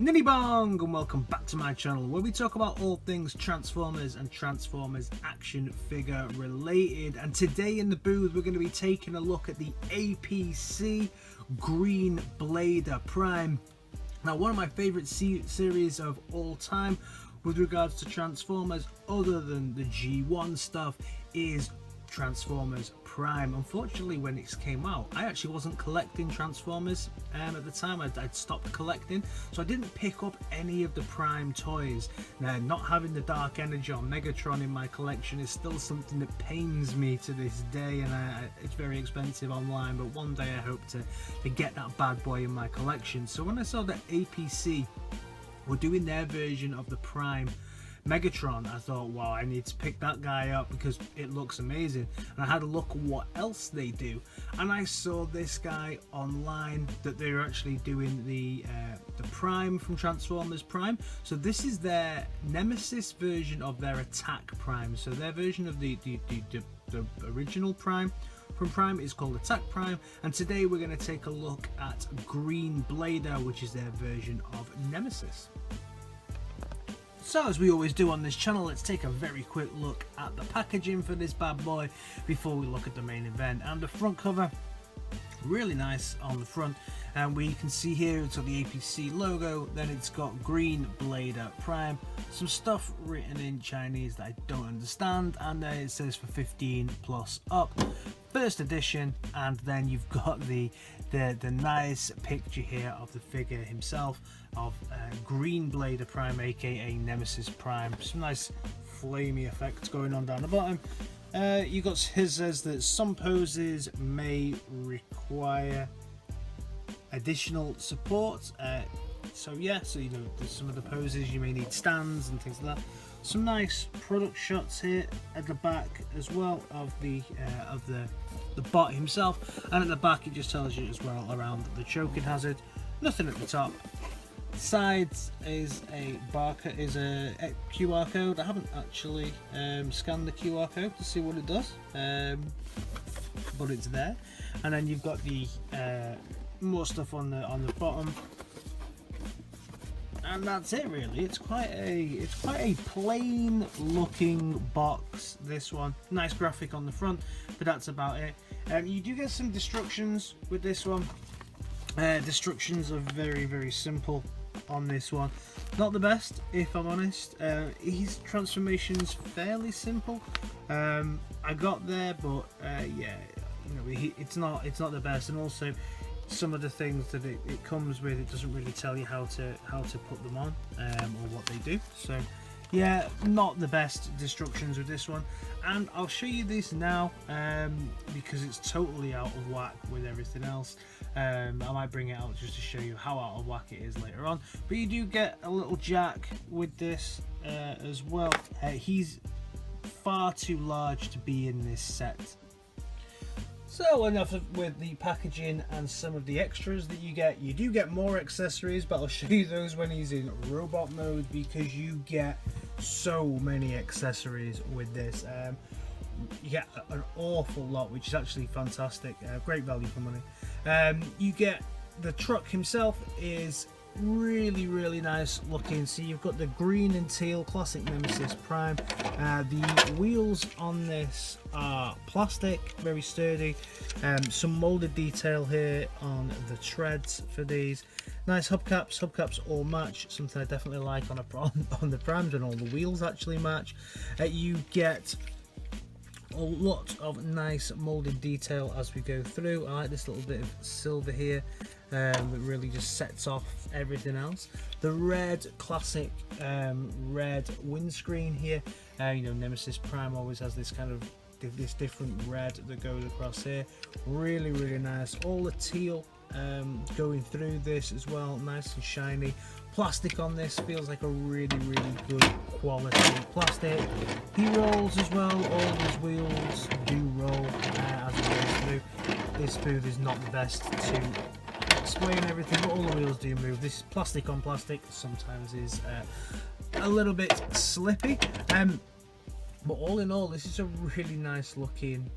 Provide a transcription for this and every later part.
Niddy Bong, and welcome back to my channel where we talk about all things Transformers and Transformers action figure related. And today in the booth we're going to be taking a look at the APC Green Blader Prime. Now, one of my favourite series of all time with regards to Transformers, other than the G1 stuff, is Transformers Prime. Unfortunately, when it came out, I actually wasn't collecting Transformers at the time. I'd stopped collecting, so I didn't pick up any of the Prime toys. Now, not having the Dark Energy or Megatron in my collection is still something that pains me to this day, and it's very expensive online, but one day I hope to get that bad boy in my collection. So when I saw that APC were doing their version of the Prime Megatron, I thought, wow, I need to pick that guy up because it looks amazing. And I had a look at what else they do, and I saw this guy online that they're actually doing the Prime from Transformers Prime. So this is their Nemesis version of their Attack Prime. So their version of the original Prime from Prime is called Attack Prime, and today we're going to take a look at Green Blader, which is their version of Nemesis. So as we always do on this channel, let's take a very quick look at the packaging for this bad boy before we look at the main event. And the front cover, really nice on the front, and we can see here it's got the APC logo, then it's got Green Blader Prime, some stuff written in Chinese that I don't understand, and then it says for 15 plus up, first edition. And then you've got the nice picture here of the figure himself of Green Blader Prime, aka Nemesis Prime. Some nice flamey effects going on down the bottom. You got his says that some poses may require additional support. So yeah, so you know, there's some of the poses you may need stands and things like that. Some nice product shots here at the back as well of the bot himself, and at the back it just tells you as well around the choking hazard. Nothing at the top. Sides is a QR code. I haven't actually scanned the QR code to see what it does, but it's there. And then you've got the more stuff on the bottom, and that's it really. It's quite a plain looking box, this one. Nice graphic on the front, but that's about it. You do get some destructions with this one. Destructions are very simple on this one. Not the best, if I'm honest. His transformation's fairly simple. I got there, but yeah, you know, it's not the best. And also, some of the things that it comes with, it doesn't really tell you how to put them on or what they do. So yeah, not the best destructions with this one. And I'll show you this now because it's totally out of whack with everything else. I might bring it out just to show you how out of whack it is later on. But you do get a little jack with this as well. He's far too large to be in this set. So enough with the packaging and some of the extras that you get. You do get more accessories, but I'll show you those when he's in robot mode, because you get so many accessories with this. You get an awful lot, which is actually fantastic. Great value for money. You get the truck himself is really nice looking. So you've got the green and teal classic Nemesis Prime. The wheels on this are plastic, very sturdy. Some molded detail here on the treads for these. Nice hubcaps all match, something I definitely like on the Primes, and all the wheels actually match. You get a lot of nice molded detail as we go through. I like this little bit of silver here that really just sets off everything else. The red classic red windscreen here. You know, Nemesis Prime always has this kind of this different red that goes across here. Really nice. All the teal going through this as well, nice and shiny. Plastic on this feels like a really good quality plastic. He rolls as well. All these wheels do roll as it goes through. This booth is not the best to explain everything, but all the wheels do move. This plastic on plastic sometimes is a little bit slippy. But all in all, this is a really nice looking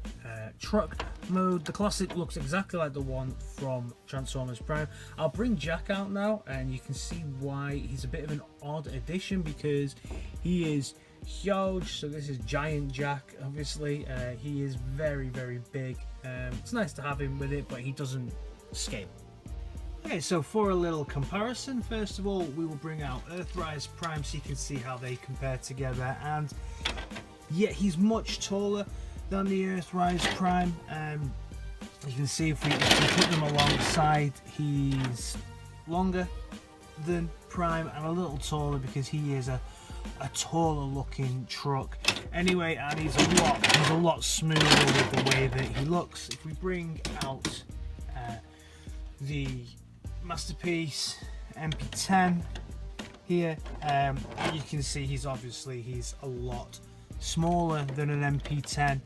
truck mode. The classic looks exactly like the one from Transformers Prime. I'll bring Jack out now and you can see why he's a bit of an odd addition, because he is huge. So this is Giant Jack, obviously. He is very, very big. It's nice to have him with it, but he doesn't scale. Okay, so for a little comparison, first of all, we will bring out Earthrise Prime so you can see how they compare together. And yeah, he's much taller than the Earthrise Prime. You can see if we put them alongside, he's longer than Prime and a little taller because he is a taller looking truck. Anyway, and he's a lot smoother with the way that he looks. If we bring out the Masterpiece MP10 here, you can see he's a lot smaller than an MP10.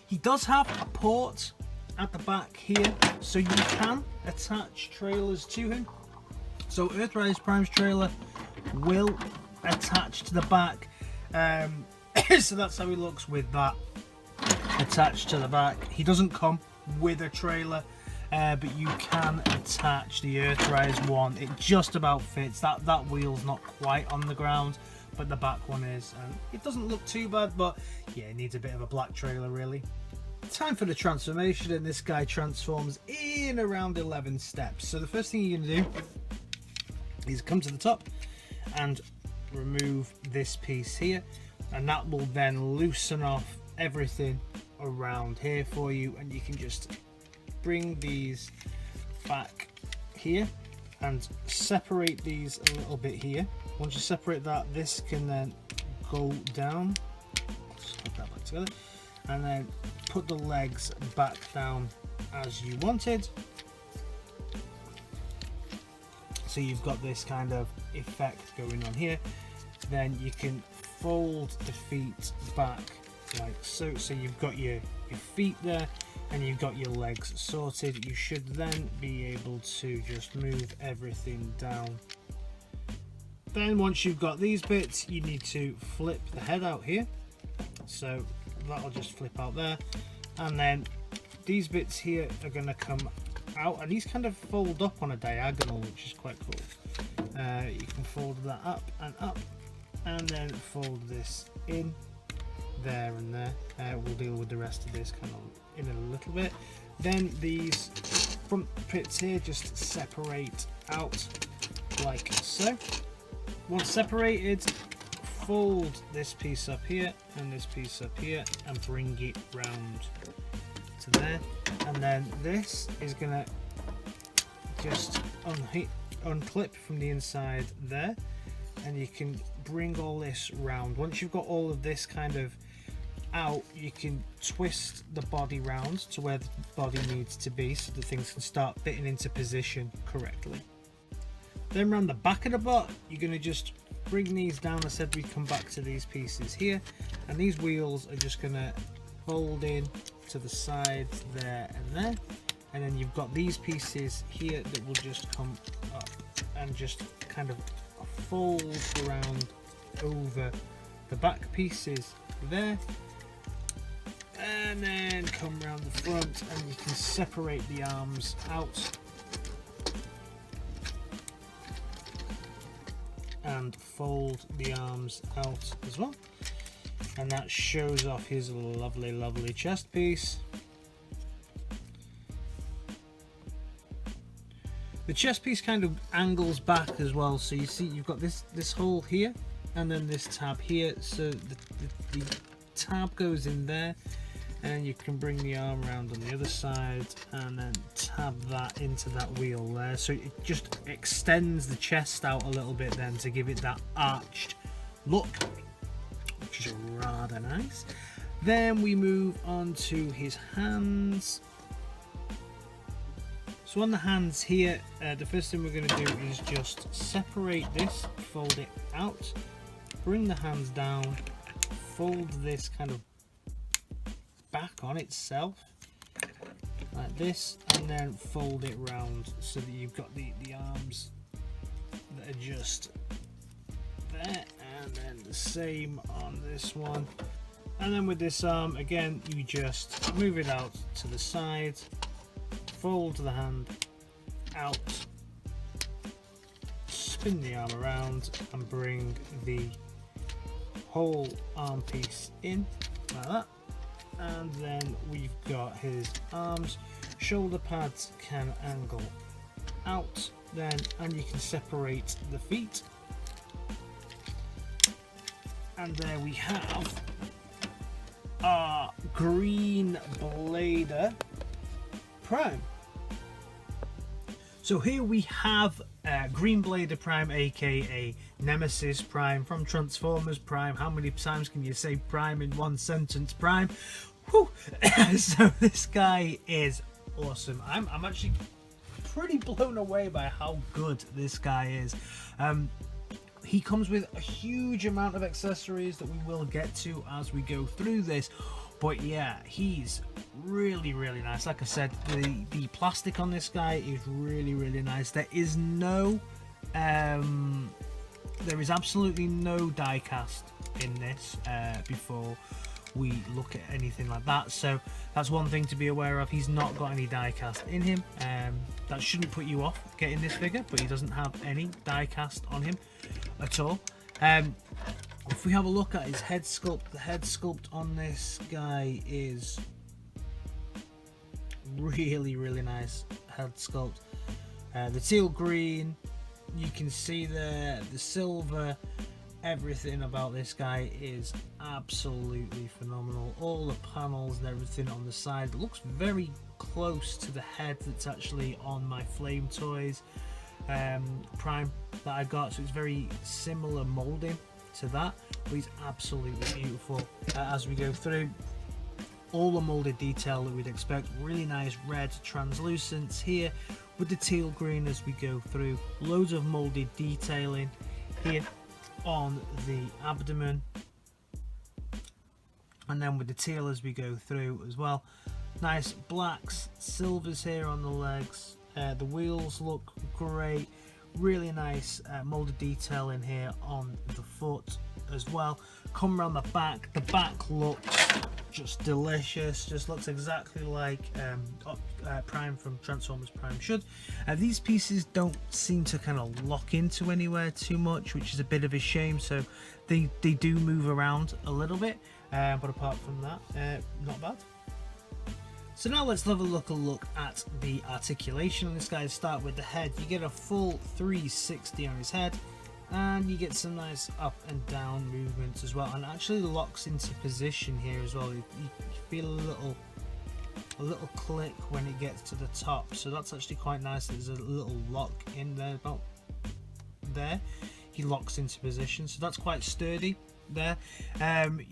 He does have a port at the back here, so you can attach trailers to him. So Earthrise Prime's trailer will attach to the back, so that's how he looks with that attached to the back. He doesn't come with a trailer, but you can attach the Earthrise one. It just about fits. That wheel's not quite on the ground, but the back one is, and it doesn't look too bad, but yeah, it needs a bit of a black trailer really. Time for the transformation, and this guy transforms in around 11 steps. So the first thing you're going to do is come to the top and remove this piece here, and that will then loosen off everything around here for you, and you can just bring these back here and separate these a little bit here. Once you separate that, this can then go down. Just put that back together, and then put the legs back down as you wanted. So you've got this kind of effect going on here. Then you can fold the feet back like so. So you've got your feet there, and you've got your legs sorted. You should then be able to just move everything down. Then once you've got these bits, you need to flip the head out here. So that'll just flip out there, and then these bits here are going to come out, and these kind of fold up on a diagonal, which is quite cool. You can fold that up, and then fold this in there and there. We'll deal with the rest of this kind of in a little bit. Then these front bits here just separate out like so. Once separated, fold this piece up here and this piece up here and bring it round to there, and then this is gonna just unclip from the inside there, and you can bring all this round. Once you've got all of this kind of out, you can twist the body round to where the body needs to be so that things can start fitting into position correctly. Then around the back of the bot, you're going to just bring these down. I said we come back to these pieces here, and these wheels are just going to fold in to the sides there and there, and then you've got these pieces here that will just come up and just kind of fold around over the back pieces there, and then come around the front, and you can separate the arms out and fold the arms out as well, and that shows off his lovely chest piece. The chest piece kind of angles back as well, so you see you've got this hole here and then this tab here, so the tab goes in there, and you can bring the arm around on the other side and then tab that into that wheel there, so it just extends the chest out a little bit then to give it that arched look, which is rather nice. Then we move on to his hands. So on the hands here, the first thing we're going to do is just separate this, fold it out, bring the hands down, fold this kind of back on itself like this, and then fold it round so that you've got the arms that are just there, and then the same on this one. And then with this arm, again, you just move it out to the side, fold the hand out, spin the arm around, and bring the whole arm piece in like that. And then we've got his arms. Shoulder pads can angle out then, and you can separate the feet. And there we have our Green Blader Prime. So here we have Green Blader Prime, aka Nemesis Prime from Transformers Prime. How many times can you say Prime in one sentence? Prime. Whew. So this guy is awesome. I'm actually pretty blown away by how good this guy is. He comes with a huge amount of accessories that we will get to as we go through this, but yeah, he's really nice. Like I said, the plastic on this guy is really nice. There is absolutely no die cast in this before we look at anything like that, so that's one thing to be aware of. He's not got any die cast in him. That shouldn't put you off getting this figure, but he doesn't have any die cast on him at all. If we have a look at his head sculpt, the head sculpt on this guy is really nice head sculpt. The teal green, you can see there, the silver, everything about this guy is absolutely phenomenal. All the panels and everything on the side looks very close to the head that's actually on my Flame Toys Prime that I got, so it's very similar molding to that, but he's absolutely beautiful. As we go through, all the molded detail that we'd expect, really nice red translucence here with the teal green as we go through, loads of molded detailing here on the abdomen, and then with the teal as we go through as well. Nice blacks, silvers here on the legs. The wheels look great. Really nice molded detail in here on the foot as well. Come around the back. The back looks just delicious. Just looks exactly like Prime from Transformers Prime should. These pieces don't seem to kind of lock into anywhere too much, which is a bit of a shame. So they do move around a little bit, but apart from that, not bad. So now let's have a look at the articulation on this guy. Start with the head. You get a full 360 on his head, and you get some nice up and down movements as well, and actually locks into position here as well. You feel a little click when it gets to the top, so that's actually quite nice. There's a little lock in there, about there. He locks into position, so that's quite sturdy there.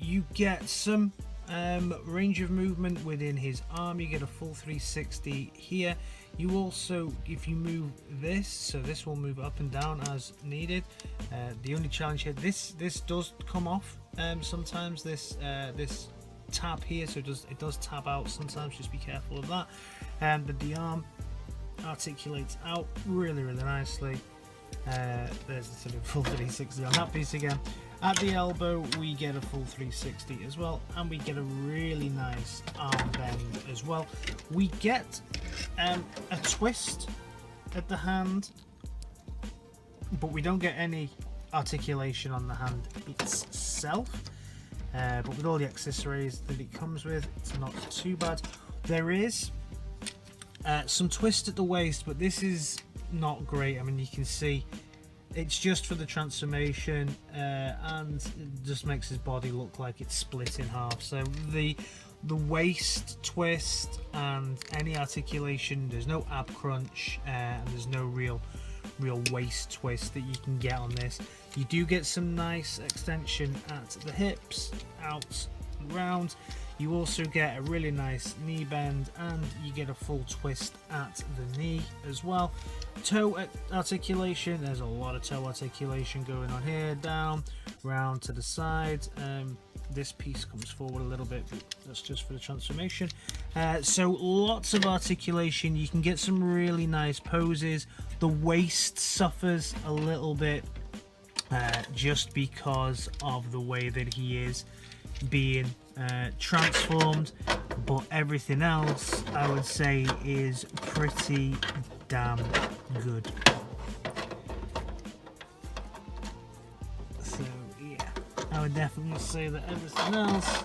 You get some range of movement within his arm. You get a full 360 here. You also, if you move this, so this will move up and down as needed. The only challenge here, this does come off sometimes, this tab here, so it does tab out sometimes, just be careful of that. But the arm articulates out really nicely. There's the sort of full 360 on that piece again. At the elbow we get a full 360 as well, and we get a really nice arm bend as well. We get a twist at the hand, but we don't get any articulation on the hand itself. But with all the accessories that it comes with, it's not too bad. There is some twist at the waist, but this is not great. I mean, you can see it's just for the transformation, and it just makes his body look like it's split in half. So the waist twist and any articulation, there's no ab crunch, and there's no real waist twist that you can get on this. You do get some nice extension at the hips, out and round. You also get a really nice knee bend, and you get a full twist at the knee as well. Toe articulation, there's a lot of toe articulation going on here, down, round to the side. This piece comes forward a little bit, but that's just for the transformation. So lots of articulation. You can get some really nice poses. The waist suffers a little bit just because of the way that he is being transformed, but everything else I would say is pretty damn good. So yeah, I would definitely say that everything else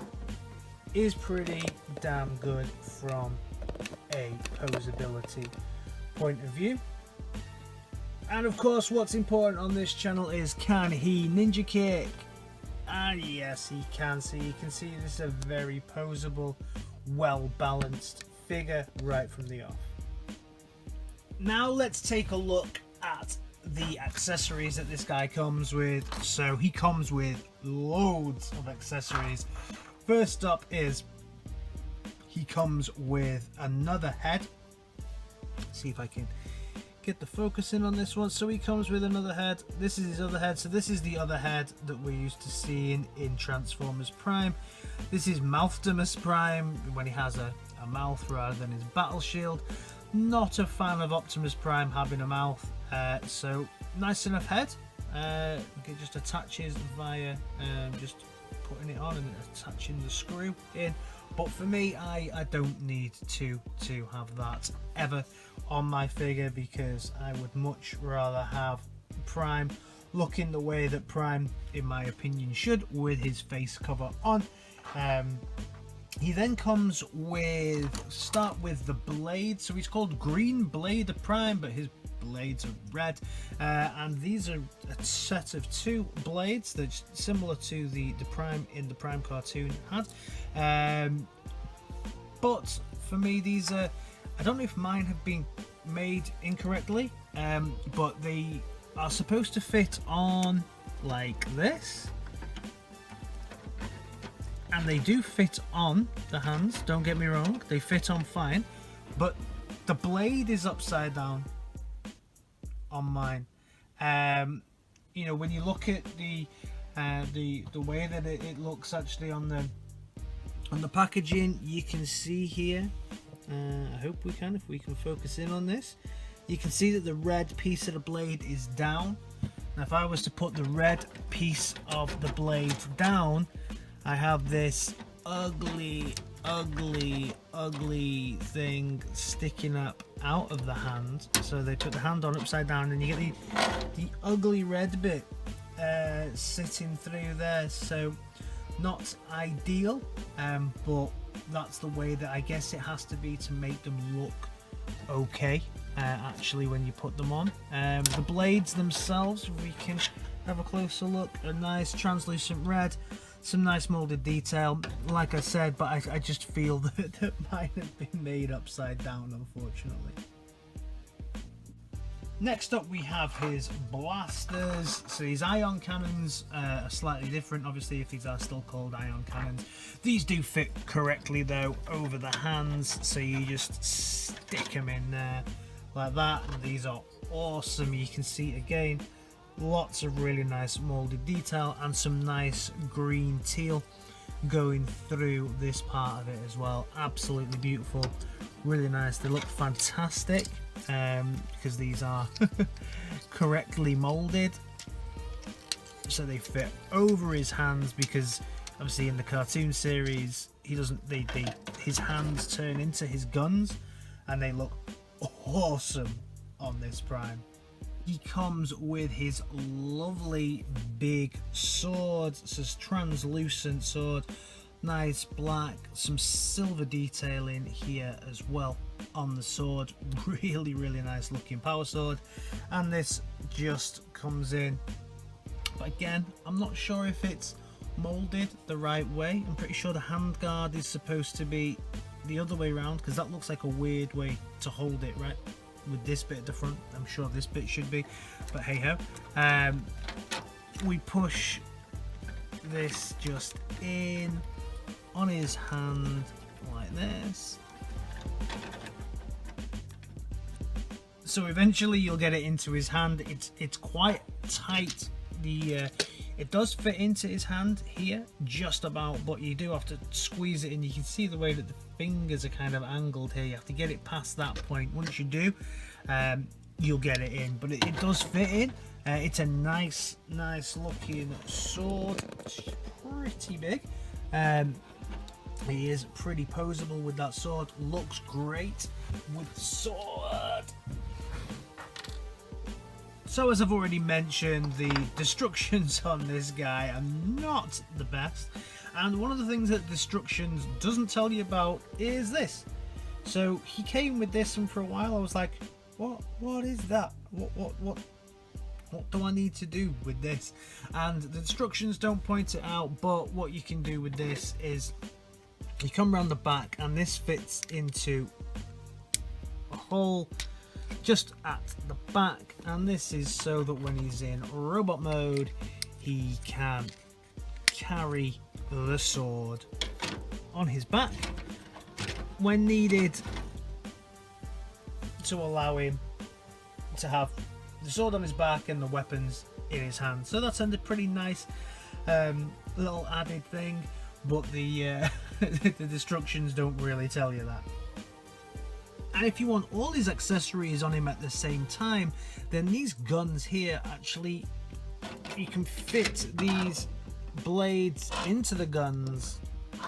is pretty damn good from a posability point of view. And of course, what's important on this channel is, can he ninja kick? And yes, he can. So you can see this is a very posable, well balanced figure right from the off. Now let's take a look at the accessories that this guy comes with. So he comes with loads of accessories. First up is he comes with another head. Let's see if I can get the focus in on this one. So he comes with another head. This is his other head. So this is the other head that we're used to seeing in Transformers Prime. This is Mouthimus Prime, when he has a mouth rather than his battle shield. Not a fan of Optimus Prime having a mouth, so nice enough head. It just attaches via just putting it on and attaching the screw in. But for me, I don't need to have that ever on my figure, because I would much rather have Prime looking the way that Prime, in my opinion, should, with his face cover on. He then comes with, start with the blade. So he's called Green Blade of Prime, but his blades are red, and these are a set of two blades that's similar to the Prime in the Prime cartoon had, but for me these are, I don't know if mine have been made incorrectly, but they are supposed to fit on like this, and they do fit on the hands, don't get me wrong, they fit on fine, but the blade is upside down on mine. You know, when you look at the way that it looks actually on the packaging, you can see here, I hope we can, if we can focus in on this, you can see that the red piece of the blade is down. Now if I was to put the red piece of the blade down, I have this ugly thing sticking up out of the hand. So they put the hand on upside down and you get the ugly red bit sitting through there. So not ideal, but that's the way that I guess it has to be to make them look okay actually when you put them on. The blades themselves, we can have a closer look, a nice translucent red, some nice molded detail, like I said, but I just feel that mine have been made upside down, unfortunately. Next up we have his blasters. So his ion cannons are slightly different, obviously, if these are still called ion cannons. These do fit correctly though over the hands, so you just stick them in there like that, and these are awesome. You can see again, lots of really nice molded detail and some nice green teal going through this part of it as well. Absolutely beautiful, really nice. They look fantastic because these are correctly molded, so they fit over his hands, because obviously in the cartoon series he doesn't, his hands turn into his guns, and they look awesome on this Prime. He comes with his lovely big sword. It's this translucent sword, nice black, some silver detailing here as well on the sword. Really nice looking power sword, and this just comes in, but again, I'm not sure if it's molded the right way. I'm pretty sure the handguard is supposed to be the other way around, because that looks like a weird way to hold it, right? With this bit at the front, I'm sure this bit should be, but hey ho. We push this just in on his hand like this, so eventually you'll get it into his hand. It's quite tight. It does fit into his hand here just about, but you do have to squeeze it in. You can see the way that the fingers are kind of angled here. You have to get it past that point. Once you do, you'll get it in, but it does fit in. It's a nice looking sword. It's pretty big. He is pretty posable with that sword. Looks great with the sword. So as I've already mentioned, the destructions on this guy are not the best. And one of the things that Destructions doesn't tell you about is this. So he came with this, and for a while I was like, what is that? What do I need to do with this? And the Destructions don't point it out, but what you can do with this is you come around the back, and this fits into a hole just at the back, and this is so that when he's in robot mode, he can carry the sword on his back when needed, to allow him to have the sword on his back and the weapons in his hand. So that's a pretty nice little added thing, but the the Destructions don't really tell you that. And if you want all these accessories on him at the same time, then these guns here, actually, you can fit these blades into the guns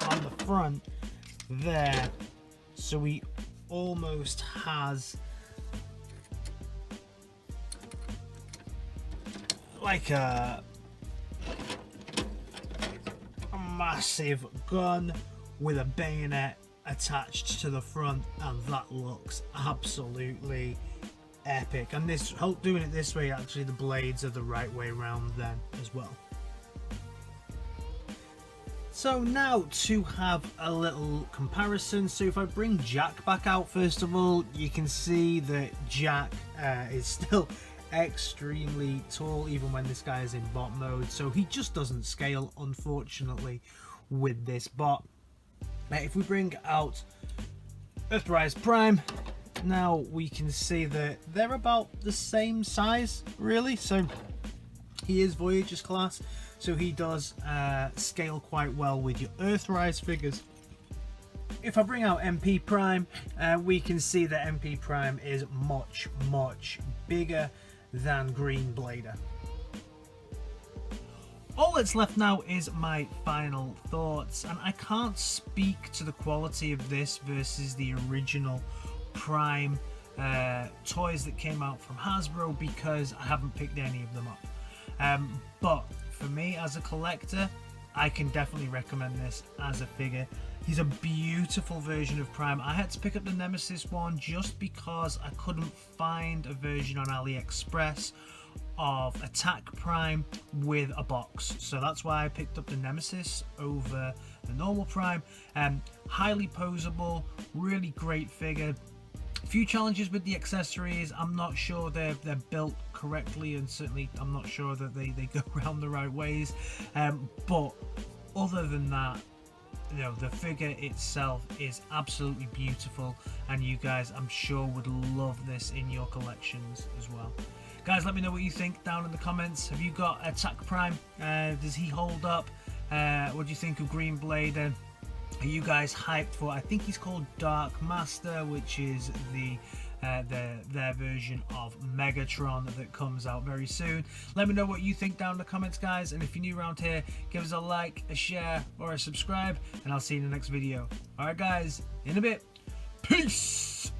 on the front there, so he almost has like a massive gun with a bayonet attached to the front, and that looks absolutely epic. And this, doing it this way, actually the blades are the right way around then as well. So now to have a little comparison, so if I bring Jack back out, first of all, you can see that Jack is still extremely tall even when this guy is in bot mode, so he just doesn't scale, unfortunately, with this bot. If we bring out Earthrise Prime, now we can see that they're about the same size, really. So he is Voyager's class, so he does scale quite well with your Earthrise figures. If I bring out MP Prime, we can see that MP Prime is much bigger than Green Blader. All that's left now is my final thoughts, and I can't speak to the quality of this versus the original Prime toys that came out from Hasbro, because I haven't picked any of them up. But for me as a collector, I can definitely recommend this as a figure. He's a beautiful version of Prime. I had to pick up the Nemesis one just because I couldn't find a version on AliExpress of Attack Prime with a box, so that's why I picked up the Nemesis over the normal Prime. Highly posable, really great figure. A few challenges with the accessories. I'm not sure they're built correctly, and certainly I'm not sure that they go around the right ways, but other than that, you know, the figure itself is absolutely beautiful, and you guys, I'm sure, would love this in your collections as well. Guys, let me know what you think down in the comments. Have you got Attack Prime? Does he hold up? What do you think of Green Blader? Are you guys hyped for, I think he's called Dark Master, which is their version of Megatron that comes out very soon. Let me know what you think down in the comments, guys, and if you're new around here, give us a like, a share, or a subscribe, and I'll see you in the next video. Alright guys, in a bit. Peace!